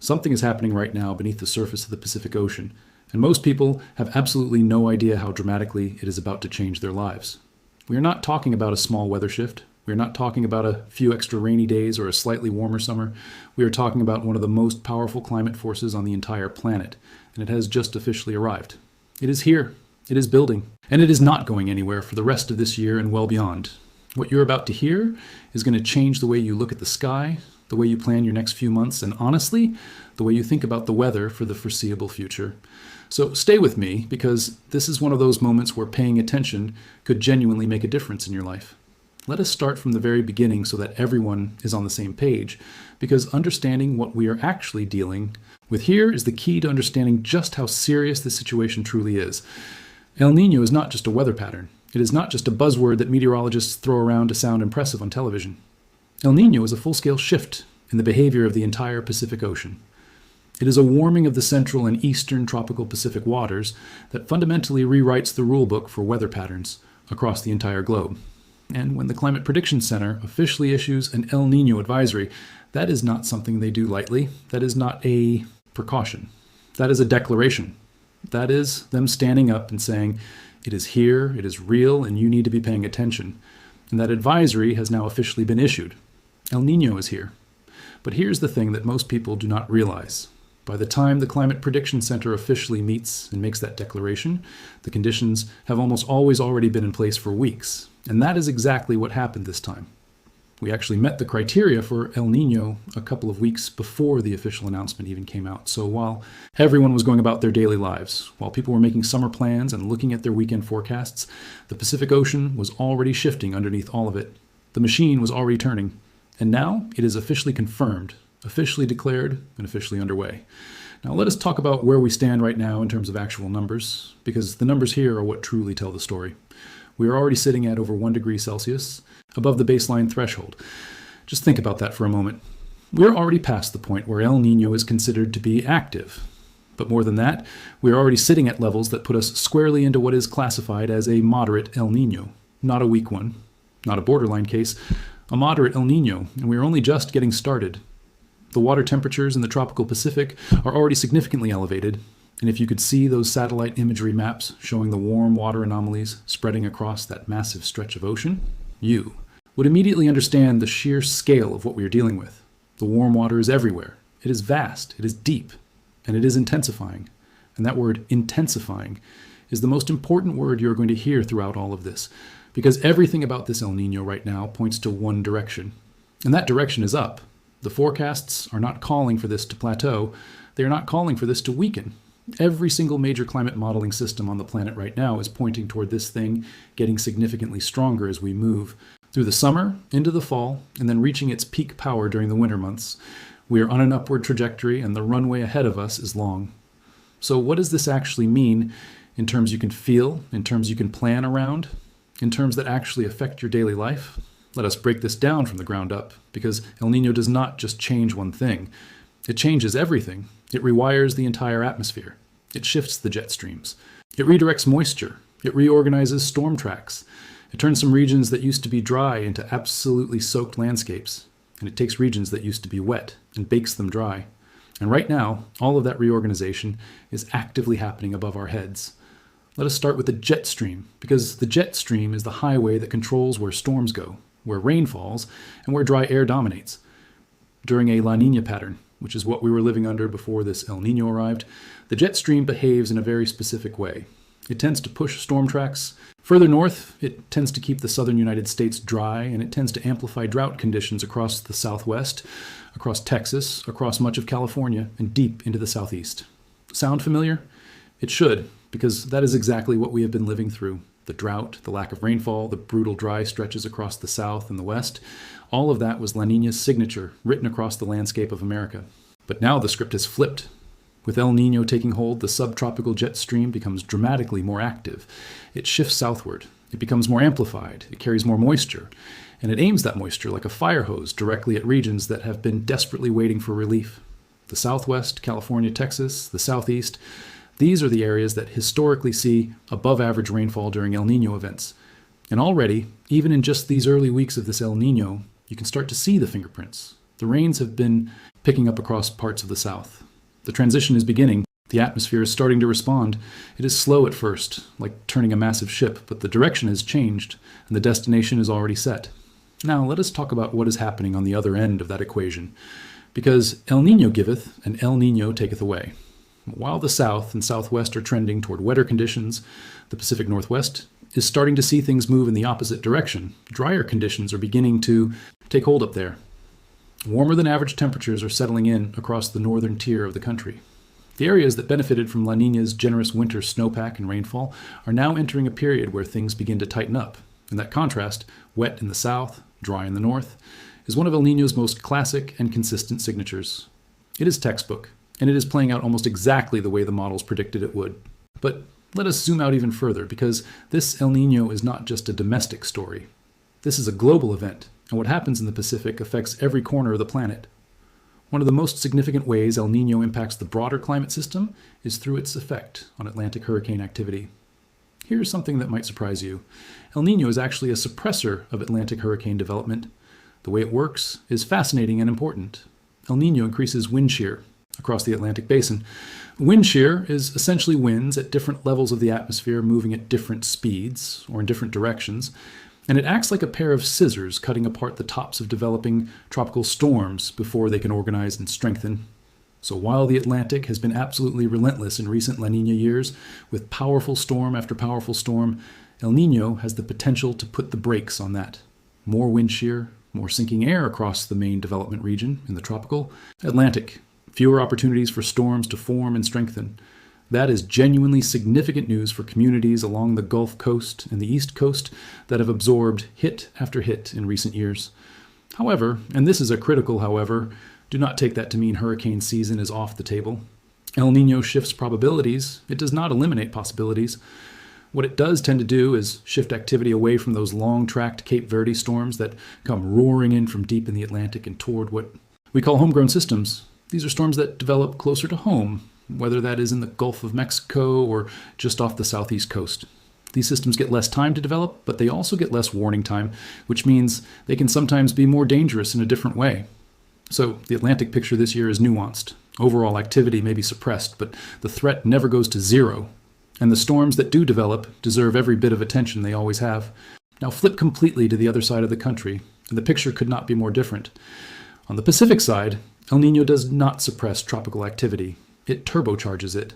Something is happening right now beneath the surface of the Pacific Ocean, and most people have absolutely no idea how dramatically it is about to change their lives. We are not talking about a small weather shift. We are not talking about a few extra rainy days or a slightly warmer summer. We are talking about one of the most powerful climate forces on the entire planet, and it has just officially arrived. It is here. It is building. And it is not going anywhere for the rest of this year and well beyond. What you're about to hear is going to change the way you look at the sky, the way you plan your next few months, and honestly, the way you think about the weather for the foreseeable future. So stay with me, because this is one of those moments where paying attention could genuinely make a difference in your life. Let us start from the very beginning so that everyone is on the same page, because understanding what we are actually dealing with here is the key to understanding just how serious this situation truly is. El Niño is not just a weather pattern. It is not just a buzzword that meteorologists throw around to sound impressive on television. El Niño is a full-scale shift in the behavior of the entire Pacific Ocean. It is a warming of the central and eastern tropical Pacific waters that fundamentally rewrites the rulebook for weather patterns across the entire globe. And when the Climate Prediction Center officially issues an El Niño advisory, that is not something they do lightly. That is not a precaution. That is a declaration. That is them standing up and saying, it is here, it is real, and you need to be paying attention. And that advisory has now officially been issued. El Niño is here. But here's the thing that most people do not realize. By the time the Climate Prediction Center officially meets and makes that declaration, the conditions have almost always already been in place for weeks. And that is exactly what happened this time. We actually met the criteria for El Niño a couple of weeks before the official announcement even came out. So while everyone was going about their daily lives, while people were making summer plans and looking at their weekend forecasts, the Pacific Ocean was already shifting underneath all of it. The machine was already turning. And now it is officially confirmed, officially declared, and officially underway. Now let us talk about where we stand right now in terms of actual numbers, because the numbers here are what truly tell the story. We are already sitting at over 1 degree Celsius, above the baseline threshold. Just think about that for a moment. We're already past the point where El Niño is considered to be active. But more than that, we are already sitting at levels that put us squarely into what is classified as a moderate El Niño. Not a weak one, not a borderline case, a moderate El Niño, and we are only just getting started. The water temperatures in the tropical Pacific are already significantly elevated, and if you could see those satellite imagery maps showing the warm water anomalies spreading across that massive stretch of ocean, you would immediately understand the sheer scale of what we are dealing with. The warm water is everywhere. It is vast, it is deep, and it is intensifying. And that word, intensifying, is the most important word you're going to hear throughout all of this, because everything about this El Niño right now points to one direction, and that direction is up. The forecasts are not calling for this to plateau. They are not calling for this to weaken. Every single major climate modeling system on the planet right now is pointing toward this thing getting significantly stronger as we move through the summer, into the fall, and then reaching its peak power during the winter months. We are on an upward trajectory, and the runway ahead of us is long. So what does this actually mean in terms you can feel, in terms you can plan around, in terms that actually affect your daily life? Let us break this down from the ground up, because El Niño does not just change one thing. It changes everything. It rewires the entire atmosphere. It shifts the jet streams. It redirects moisture. It reorganizes storm tracks. It turns some regions that used to be dry into absolutely soaked landscapes. And it takes regions that used to be wet and bakes them dry. And right now, all of that reorganization is actively happening above our heads. Let us start with the jet stream, because the jet stream is the highway that controls where storms go, where rain falls, and where dry air dominates. During a La Niña pattern, which is what we were living under before this El Niño arrived, the jet stream behaves in a very specific way. It tends to push storm tracks. Further north, it tends to keep the southern United States dry, and it tends to amplify drought conditions across the southwest, across Texas, across much of California, and deep into the southeast. Sound familiar? It should, because that is exactly what we have been living through. The drought, the lack of rainfall, the brutal dry stretches across the south and the west, all of that was La Niña's signature, written across the landscape of America. But now the script has flipped. With El Niño taking hold, the subtropical jet stream becomes dramatically more active. It shifts southward. It becomes more amplified. It carries more moisture. And it aims that moisture like a fire hose directly at regions that have been desperately waiting for relief. The southwest, California, Texas, the southeast, these are the areas that historically see above average rainfall during El Niño events. And already, even in just these early weeks of this El Niño, you can start to see the fingerprints. The rains have been picking up across parts of the south. The transition is beginning. The atmosphere is starting to respond. It is slow at first, like turning a massive ship, but the direction has changed, and the destination is already set. Now let us talk about what is happening on the other end of that equation, because El Niño giveth, and El Niño taketh away. While the south and southwest are trending toward wetter conditions, the Pacific Northwest is starting to see things move in the opposite direction. Drier conditions are beginning to take hold up there. Warmer than average temperatures are settling in across the northern tier of the country. The areas that benefited from La Niña's generous winter snowpack and rainfall are now entering a period where things begin to tighten up. In that contrast, wet in the south, dry in the north, is one of El Niño's most classic and consistent signatures. It is textbook, and it is playing out almost exactly the way the models predicted it would. But let us zoom out even further, because this El Niño is not just a domestic story. This is a global event, and what happens in the Pacific affects every corner of the planet. One of the most significant ways El Niño impacts the broader climate system is through its effect on Atlantic hurricane activity. Here's something that might surprise you. El Niño is actually a suppressor of Atlantic hurricane development. The way it works is fascinating and important. El Niño increases wind shear across the Atlantic basin. Wind shear is essentially winds at different levels of the atmosphere moving at different speeds or in different directions, and it acts like a pair of scissors cutting apart the tops of developing tropical storms before they can organize and strengthen. So while the Atlantic has been absolutely relentless in recent La Niña years, with powerful storm after powerful storm, El Niño has the potential to put the brakes on that. More wind shear, more sinking air across the main development region in the tropical Atlantic, fewer opportunities for storms to form and strengthen. That is genuinely significant news for communities along the Gulf Coast and the East Coast that have absorbed hit after hit in recent years. However, and this is a critical however, do not take that to mean hurricane season is off the table. El Niño shifts probabilities. It does not eliminate possibilities. What it does tend to do is shift activity away from those long-tracked Cape Verde storms that come roaring in from deep in the Atlantic and toward what we call homegrown systems. These are storms that develop closer to home, whether that is in the Gulf of Mexico or just off the southeast coast. These systems get less time to develop, but they also get less warning time, which means they can sometimes be more dangerous in a different way. So the Atlantic picture this year is nuanced. Overall activity may be suppressed, but the threat never goes to zero. And the storms that do develop deserve every bit of attention they always have. Now flip completely to the other side of the country, and the picture could not be more different. On the Pacific side, El Niño does not suppress tropical activity. It turbocharges it.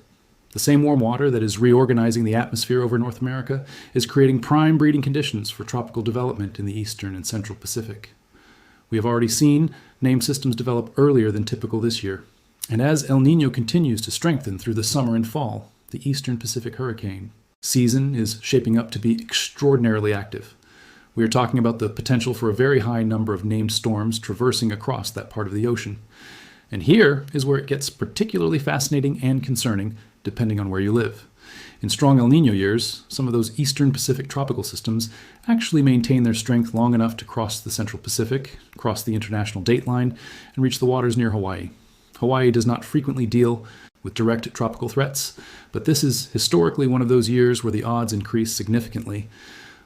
The same warm water that is reorganizing the atmosphere over North America is creating prime breeding conditions for tropical development in the eastern and central Pacific. We have already seen named systems develop earlier than typical this year. And as El Niño continues to strengthen through the summer and fall, the eastern Pacific hurricane season is shaping up to be extraordinarily active. We are talking about the potential for a very high number of named storms traversing across that part of the ocean. And here is where it gets particularly fascinating and concerning, depending on where you live. In strong El Niño years, some of those eastern Pacific tropical systems actually maintain their strength long enough to cross the central Pacific, cross the international dateline, and reach the waters near Hawaii. Hawaii does not frequently deal with direct tropical threats, but this is historically one of those years where the odds increase significantly.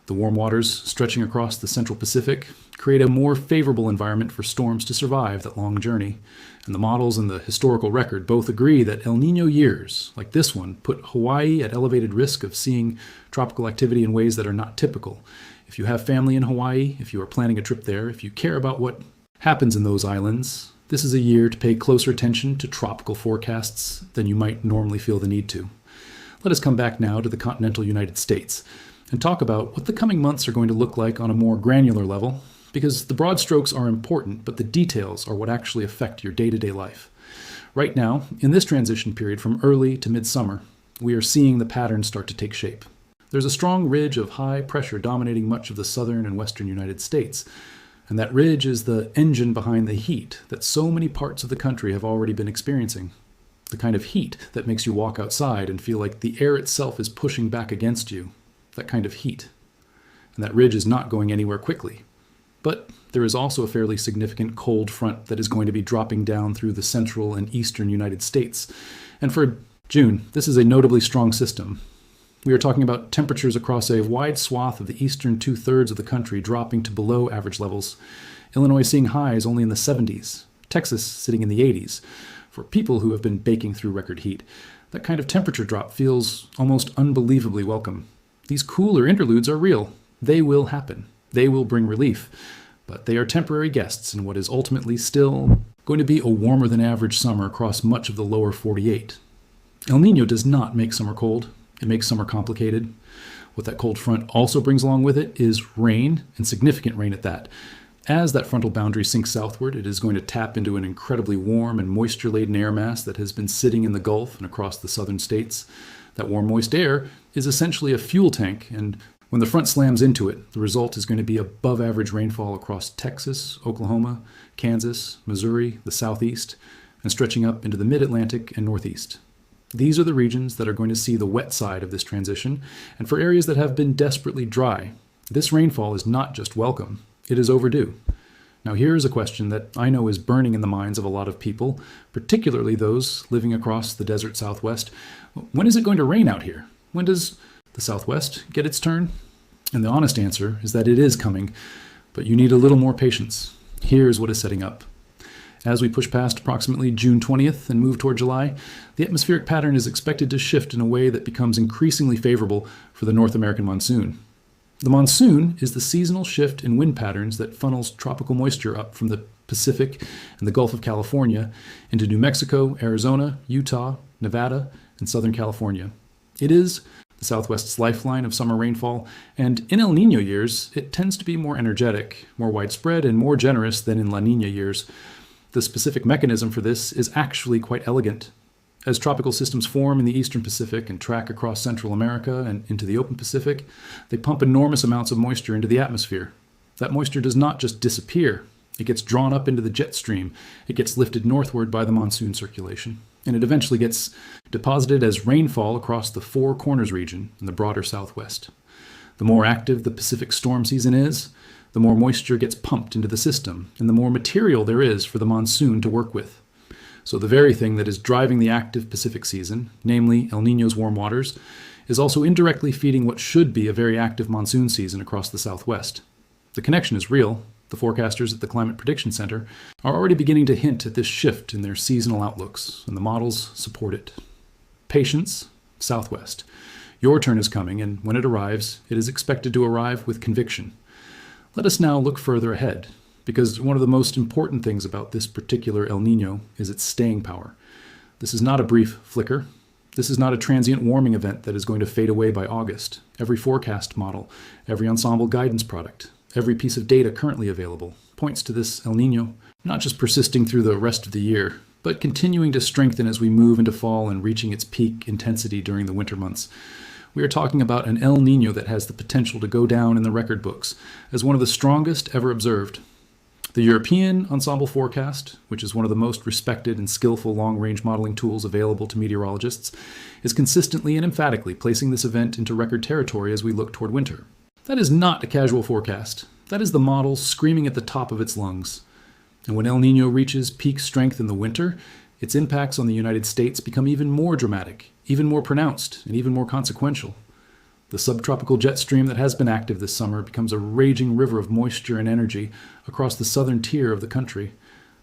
The warm waters stretching across the central Pacific create a more favorable environment for storms to survive that long journey. And the models and the historical record both agree that El Niño years, like this one, put Hawaii at elevated risk of seeing tropical activity in ways that are not typical. If you have family in Hawaii, if you are planning a trip there, if you care about what happens in those islands, this is a year to pay closer attention to tropical forecasts than you might normally feel the need to. Let us come back now to the continental United States and talk about what the coming months are going to look like on a more granular level, because the broad strokes are important, but the details are what actually affect your day-to-day life. Right now, in this transition period from early to midsummer, we are seeing the patterns start to take shape. There's a strong ridge of high pressure dominating much of the southern and western United States, and that ridge is the engine behind the heat that so many parts of the country have already been experiencing. The kind of heat that makes you walk outside and feel like the air itself is pushing back against you. That kind of heat. And that ridge is not going anywhere quickly. But there is also a fairly significant cold front that is going to be dropping down through the central and eastern United States. And for June, this is a notably strong system. We are talking about temperatures across a wide swath of the eastern two-thirds of the country dropping to below average levels. Illinois seeing highs only in the 70s. Texas sitting in the 80s. For people who have been baking through record heat, that kind of temperature drop feels almost unbelievably welcome. These cooler interludes are real. They will happen. They will bring relief. But they are temporary guests in what is ultimately still going to be a warmer than average summer across much of the lower 48. El Niño does not make summer cold. It makes summer complicated. What that cold front also brings along with it is rain, and significant rain at that. As that frontal boundary sinks southward, it is going to tap into an incredibly warm and moisture-laden air mass that has been sitting in the Gulf and across the southern states. That warm, moist air is essentially a fuel tank, and when the front slams into it, the result is going to be above average rainfall across Texas, Oklahoma, Kansas, Missouri, the southeast, and stretching up into the mid-Atlantic and northeast. These are the regions that are going to see the wet side of this transition, and for areas that have been desperately dry, this rainfall is not just welcome, it is overdue. Now here's a question that I know is burning in the minds of a lot of people, particularly those living across the desert Southwest. When is it going to rain out here? When does the Southwest get its turn? And the honest answer is that it is coming, but you need a little more patience. Here's what is setting up. As we push past approximately June 20th and move toward July, the atmospheric pattern is expected to shift in a way that becomes increasingly favorable for the North American monsoon. The monsoon is the seasonal shift in wind patterns that funnels tropical moisture up from the Pacific and the Gulf of California into New Mexico, Arizona, Utah, Nevada, and Southern California. It is the Southwest's lifeline of summer rainfall, and in El Niño years, it tends to be more energetic, more widespread, and more generous than in La Niña years. The specific mechanism for this is actually quite elegant. As tropical systems form in the eastern Pacific and track across Central America and into the open Pacific, they pump enormous amounts of moisture into the atmosphere. That moisture does not just disappear. It gets drawn up into the jet stream. It gets lifted northward by the monsoon circulation. And it eventually gets deposited as rainfall across the Four Corners region in the broader Southwest. The more active the Pacific storm season is, the more moisture gets pumped into the system, and the more material there is for the monsoon to work with. So the very thing that is driving the active Pacific season, namely El Niño's warm waters, is also indirectly feeding what should be a very active monsoon season across the Southwest. The connection is real. The forecasters at the Climate Prediction Center are already beginning to hint at this shift in their seasonal outlooks, and the models support it. Patience, Southwest. Your turn is coming, and when it arrives, it is expected to arrive with conviction. Let us now look further ahead, because one of the most important things about this particular El Niño is its staying power. This is not a brief flicker. This is not a transient warming event that is going to fade away by August. Every forecast model, every ensemble guidance product, every piece of data currently available points to this El Niño not just persisting through the rest of the year, but continuing to strengthen as we move into fall and reaching its peak intensity during the winter months. We are talking about an El Niño that has the potential to go down in the record books as one of the strongest ever observed. The European Ensemble Forecast, which is one of the most respected and skillful long-range modeling tools available to meteorologists, is consistently and emphatically placing this event into record territory as we look toward winter. That is not a casual forecast. That is the model screaming at the top of its lungs. And when El Niño reaches peak strength in the winter, its impacts on the United States become even more dramatic, even more pronounced, and even more consequential. The subtropical jet stream that has been active this summer becomes a raging river of moisture and energy across the southern tier of the country,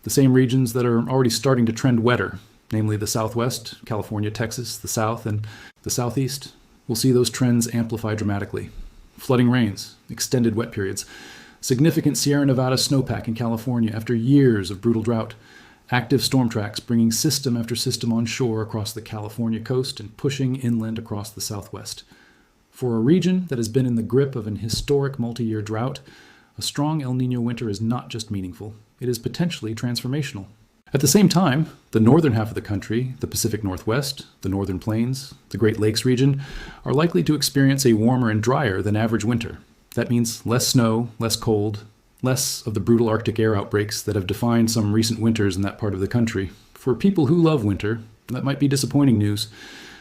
the same regions that are already starting to trend wetter, namely the Southwest, California, Texas, the South, and the Southeast. We'll see those trends amplify dramatically. Flooding rains, extended wet periods, significant Sierra Nevada snowpack in California after years of brutal drought, active storm tracks bringing system after system on shore across the California coast and pushing inland across the Southwest. For a region that has been in the grip of an historic multi-year drought, a strong El Niño winter is not just meaningful, it is potentially transformational. At the same time, the northern half of the country, the Pacific Northwest, the Northern Plains, the Great Lakes region, are likely to experience a warmer and drier than average winter. That means less snow, less cold, less of the brutal Arctic air outbreaks that have defined some recent winters in that part of the country. For people who love winter, that might be disappointing news.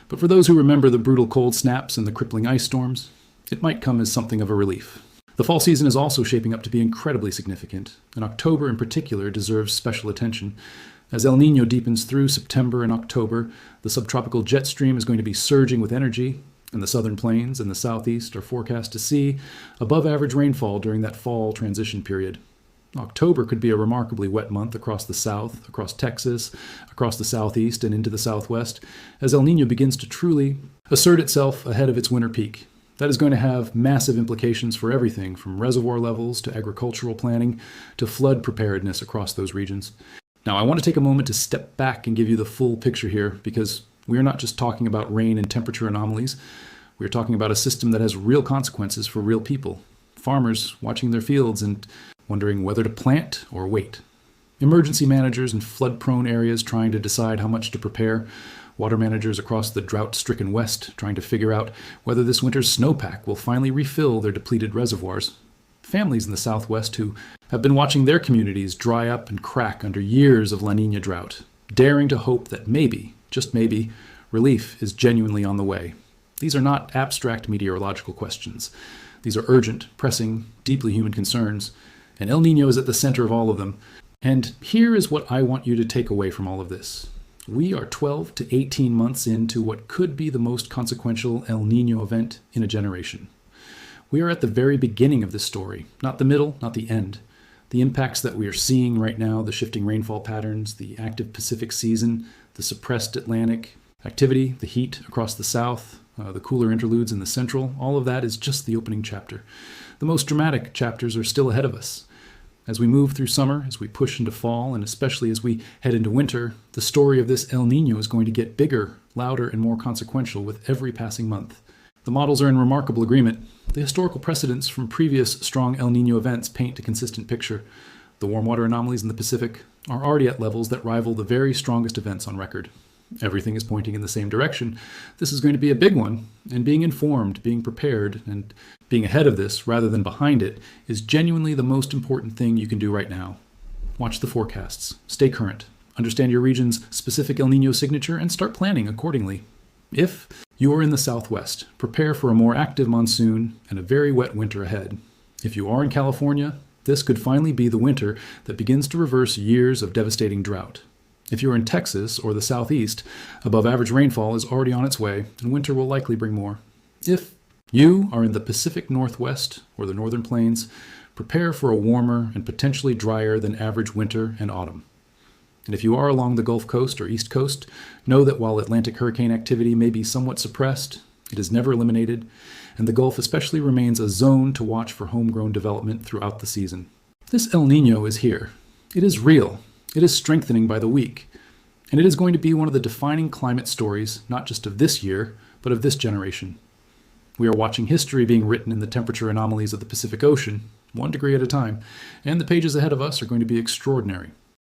But for those who remember the brutal cold snaps and the crippling ice storms, it might come as something of a relief. The fall season is also shaping up to be incredibly significant, and October in particular deserves special attention. As El Niño deepens through September and October, the subtropical jet stream is going to be surging with energy, and the southern plains and the southeast are forecast to see above average rainfall during that fall transition period. October could be a remarkably wet month across the south, across Texas, across the southeast, and into the southwest, as El Niño begins to truly assert itself ahead of its winter peak. That is going to have massive implications for everything from reservoir levels to agricultural planning to flood preparedness across those regions. Now, I want to take a moment to step back and give you the full picture here, because we are not just talking about rain and temperature anomalies. We are talking about a system that has real consequences for real people. Farmers watching their fields and wondering whether to plant or wait. Emergency managers in flood-prone areas trying to decide how much to prepare. Water managers across the drought-stricken west trying to figure out whether this winter's snowpack will finally refill their depleted reservoirs. Families in the southwest who have been watching their communities dry up and crack under years of La Niña drought, daring to hope that maybe, just maybe, relief is genuinely on the way. These are not abstract meteorological questions. These are urgent, pressing, deeply human concerns, and El Niño is at the center of all of them. And here is what I want you to take away from all of this. We are 12 to 18 months into what could be the most consequential El Niño event in a generation. We are at the very beginning of this story, not the middle, not the end. The impacts that we are seeing right now, the shifting rainfall patterns, the active Pacific season, the suppressed Atlantic activity, the heat across the south, the cooler interludes in the central, all of that is just the opening chapter. The most dramatic chapters are still ahead of us. As we move through summer, as we push into fall, and especially as we head into winter, the story of this El Niño is going to get bigger, louder, and more consequential with every passing month. The models are in remarkable agreement. The historical precedents from previous strong El Niño events paint a consistent picture. The warm water anomalies in the Pacific are already at levels that rival the very strongest events on record. Everything is pointing in the same direction. This is going to be a big one, and being informed, being prepared, and being ahead of this rather than behind it is genuinely the most important thing you can do right now. Watch the forecasts, stay current, understand your region's specific El Niño signature, and start planning accordingly. If you are in the southwest, prepare for a more active monsoon and a very wet winter ahead. If you are in California, this could finally be the winter that begins to reverse years of devastating drought. If you're in Texas or the southeast, above average rainfall is already on its way, and winter will likely bring more. If you are in the Pacific Northwest or the Northern Plains, prepare for a warmer and potentially drier than average winter and autumn. And if you are along the Gulf Coast or East Coast, know that while Atlantic hurricane activity may be somewhat suppressed, it is never eliminated, and the Gulf especially remains a zone to watch for homegrown development throughout the season. This El Niño is here. It is real. It is strengthening by the week, and it is going to be one of the defining climate stories, not just of this year, but of this generation. We are watching history being written in the temperature anomalies of the Pacific Ocean, 1 degree at a time, and the pages ahead of us are going to be extraordinary.